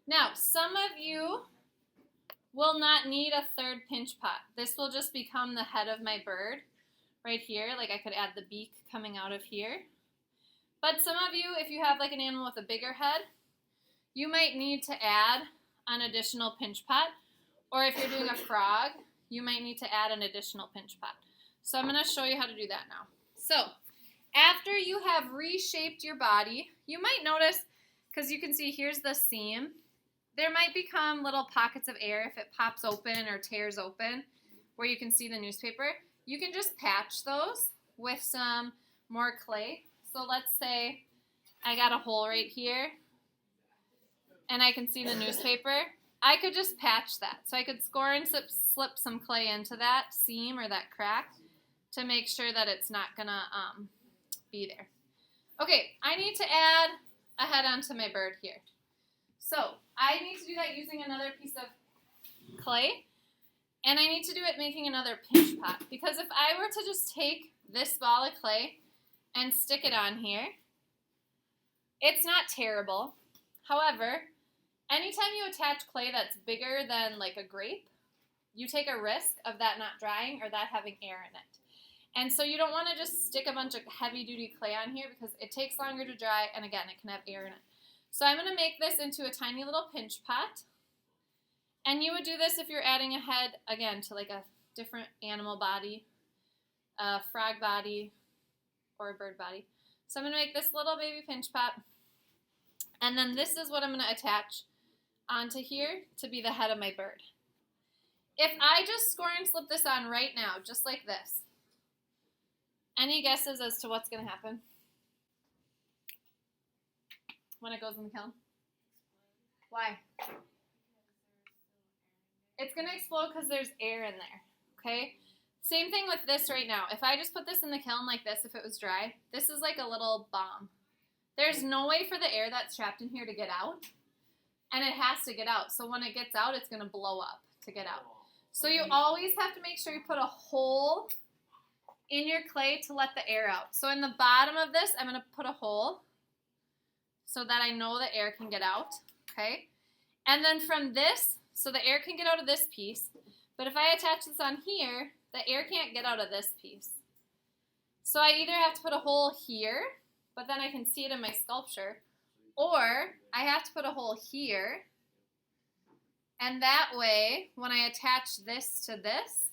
Now, some of you will not need a third pinch pot. This will just become the head of my bird right here. Like I could add the beak coming out of here. But some of you, if you have like an animal with a bigger head, you might need to add an additional pinch pot. Or if you're doing a frog, you might need to add an additional pinch pot. So I'm going to show you how to do that now. So after you have reshaped your body, you might notice, because you can see here's the seam, there might become little pockets of air if it pops open or tears open where you can see the newspaper. You can just patch those with some more clay. So let's say I got a hole right here and I can see the newspaper. I could just patch that. So I could score and slip some clay into that seam or that crack to make sure that it's not going to be there. Okay, I need to add a head onto my bird here. So I need to do that using another piece of clay, and I need to do it making another pinch pot, because if I were to just take this ball of clay and stick it on here, it's not terrible. However, anytime you attach clay that's bigger than like a grape, you take a risk of that not drying or that having air in it. And so you don't want to just stick a bunch of heavy-duty clay on here because it takes longer to dry, and again, it can have air in it. So I'm going to make this into a tiny little pinch pot. And you would do this if you're adding a head, again, to like a different animal body, a frog body, or a bird body. So I'm going to make this little baby pinch pot. And then this is what I'm going to attach onto here to be the head of my bird. If I just score and slip this on right now, just like this, any guesses as to what's going to happen when it goes in the kiln? Why? It's going to explode because there's air in there, okay? Same thing with this right now. If I just put this in the kiln like this, if it was dry, this is like a little bomb. There's no way for the air that's trapped in here to get out, and it has to get out. So when it gets out, it's going to blow up to get out. So you always have to make sure you put a hole in your clay to let the air out. So in the bottom of this, I'm going to put a hole so that I know the air can get out, okay? And then from this, so the air can get out of this piece, but if I attach this on here, the air can't get out of this piece. So I either have to put a hole here, but then I can see it in my sculpture, or I have to put a hole here, and that way, when I attach this to this,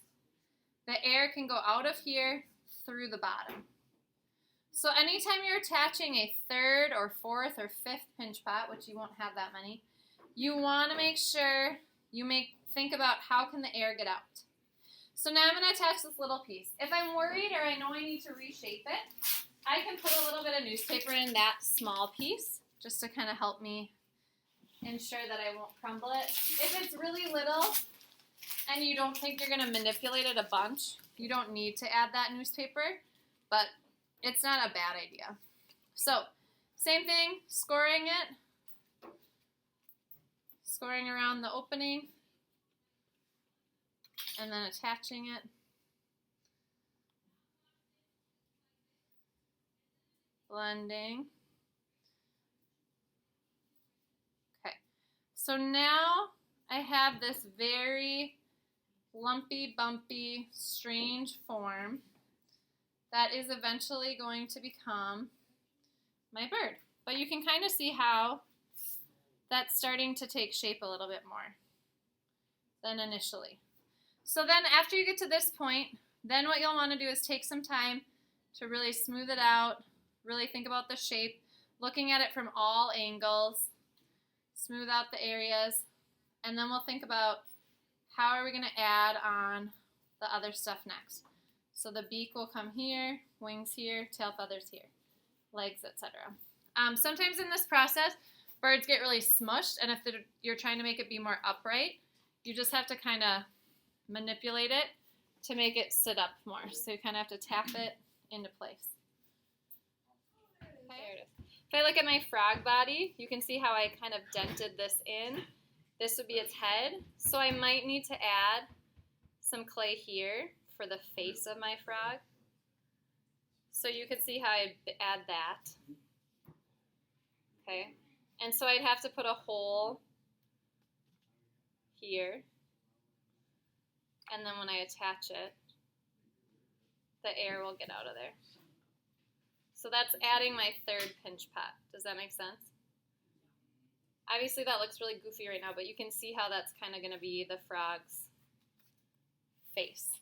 the air can go out of here through the bottom. So anytime you're attaching a third or fourth or fifth pinch pot, which you won't have that many, you want to make sure you think about how can the air get out. So now I'm going to attach this little piece. If I'm worried or I know I need to reshape it, I can put a little bit of newspaper in that small piece just to kind of help me ensure that I won't crumble it. If it's really little and you don't think you're going to manipulate it a bunch, you don't need to add that newspaper, but it's not a bad idea. So, same thing, scoring around the opening, and then attaching it. Blending. Okay, so now I have this very lumpy, bumpy, strange form that is eventually going to become my bird. But you can kind of see how that's starting to take shape a little bit more than initially. So then after you get to this point, then what you'll want to do is take some time to really smooth it out, really think about the shape, looking at it from all angles, smooth out the areas, and then we'll think about how are we going to add on the other stuff next. So the beak will come here, wings here, tail feathers here, legs, etc. Sometimes in this process, birds get really smushed, and if you're trying to make it be more upright, you just have to kind of manipulate it to make it sit up more. So you kind of have to tap it into place. Okay. There it is. If I look at my frog body, you can see how I kind of dented this in. This would be its head. So I might need to add some clay here for the face of my frog. So you can see how I'd add that. Okay. And so I'd have to put a hole here. And then when I attach it, the air will get out of there. So that's adding my third pinch pot. Does that make sense? Obviously that looks really goofy right now, but you can see how that's kind of going to be the frog's face.